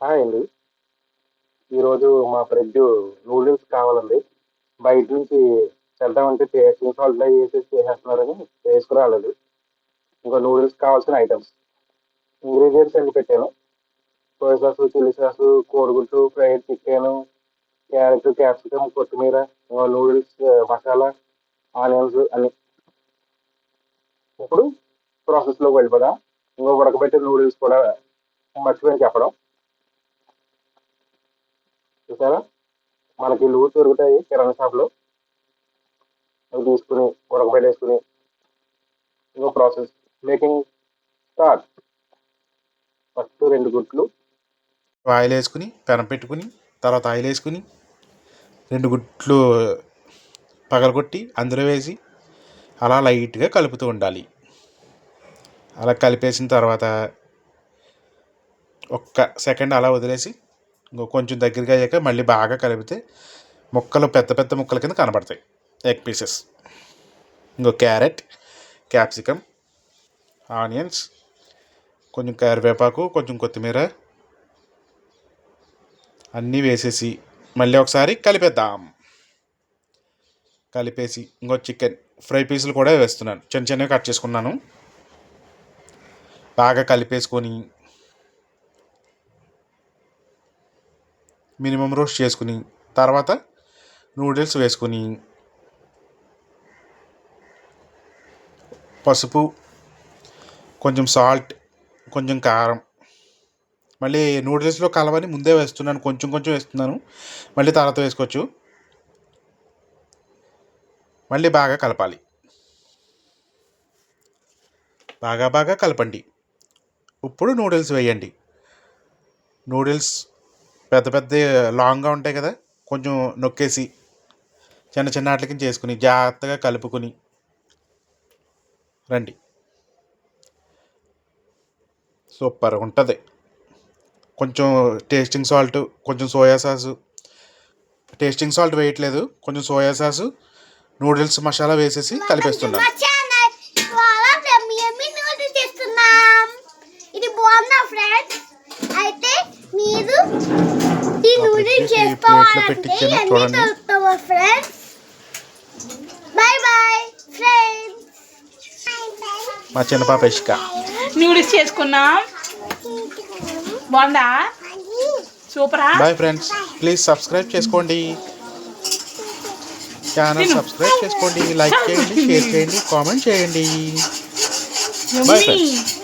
Hi అండి. ఈరోజు మా ఫ్రెండ్ నూడిల్స్ కావాలండి. బయట నుంచి తెద్దామంటే సింక్ సాల్ట్ అవి వేసేసి చేసేస్తున్నారని వేసుకురాలేదు. ఇంకా నూడిల్స్ కావాల్సిన ఐటమ్స్ ఇంగ్రీడియంట్స్ అన్ని పెట్టాను. సోయా సాసు, చిల్లీ సాసు, కోడిగుడ్డు, ఫ్రైడ్ చికెన్, క్యారెట్, క్యాప్సికమ్, కొత్తిమీర, నూడిల్స్ మసాలా, ఆనియన్స్ అన్ని. ఇప్పుడు ప్రాసెస్లోకి వెళ్ళిపోదాం. ఉడకబెట్టిన నూడిల్స్ కూడా మర్చిపోయాను చెప్పడం. చూసారా, మనకి లూజ్ దొరుకుతాయి కిరాణా షాప్లో. అవి తీసుకుని ఉడకబెట్టేసుకుని ప్రాసెస్ మేకింగ్ స్టార్ట్. ఫస్ట్ 2 గుడ్లు ఆయిల్ వేసుకుని పెనం పెట్టుకుని తర్వాత ఆయిల్ వేసుకుని 2 గుడ్లు పగలగొట్టి అందులో వేసి అలా లైట్గా కలుపుతూ ఉండాలి. అలా కలిపేసిన తర్వాత ఒక్క సెకండ్ అలా వదిలేసి కొంచెం దగ్గరగా అయ్యాక మళ్ళీ బాగా కలిపితే ముక్కలు పెద్ద పెద్ద ముక్కల కింద కనబడతాయి, egg pieces. Carrot, capsicum, onions, కొంచెం కరివేపాకు, కొంచెం కొత్తిమీర అన్నీ వేసేసి మళ్ళీ ఒకసారి కలిపేద్దాం. కలిపేసి చికెన్ ఫ్రై పీసులు కూడా వేస్తున్నాను, చిన్న చిన్నవి కట్ చేసుకున్నాను. బాగా కలిపేసుకొని మినిమం రోస్ట్ చేసుకుని తర్వాత నూడిల్స్ వేసుకుని పసుపు, కొంచెం సాల్ట్, కొంచెం కారం, మళ్ళీ నూడిల్స్లో కలవని ముందే వేస్తున్నాను, కొంచెం కొంచెం వేస్తున్నాను, మళ్ళీ తర్వాత వేసుకోవచ్చు. మళ్ళీ బాగా కలపాలి. బాగా కలపండి. ఇప్పుడు నూడిల్స్ వేయండి. నూడిల్స్ పెద్ద పెద్ద లాంగ్గా ఉంటాయి కదా, కొంచెం నొక్కేసి చిన్న చిన్న వాటికి చేసుకుని జాగ్రత్తగా కలుపుకొని రండి. సూపర్ ఉంటుంది. కొంచెం టేస్టింగ్ సాల్ట్, కొంచెం సోయా సాసు, టేస్టింగ్ సాల్ట్ వేయట్లేదు, కొంచెం సోయా సాసు, నూడిల్స్ మసాలా వేసేసి కలిపేస్తున్నాను. ఇది బాగుందా ఫ్రెండ్స్? అయితే మీరు ఈ నూడిల్స్ చేసుకోవాలంటే చూడండి. Friends bye bye friends. మా చిన్న పాప ఇష్క నూడిల్స్ చేసుకున్నాం. బాగుందా? సూపరా? బాయ్ ఫ్రెండ్స్, ప్లీజ్ సబ్స్క్రైబ్ చేసుకోండి, ఛానల్ సబ్స్క్రైబ్ చేసుకోండి, లైక్ చేయండి, షేర్ చేయండి, కామెంట్ చేయండి. Bye friends.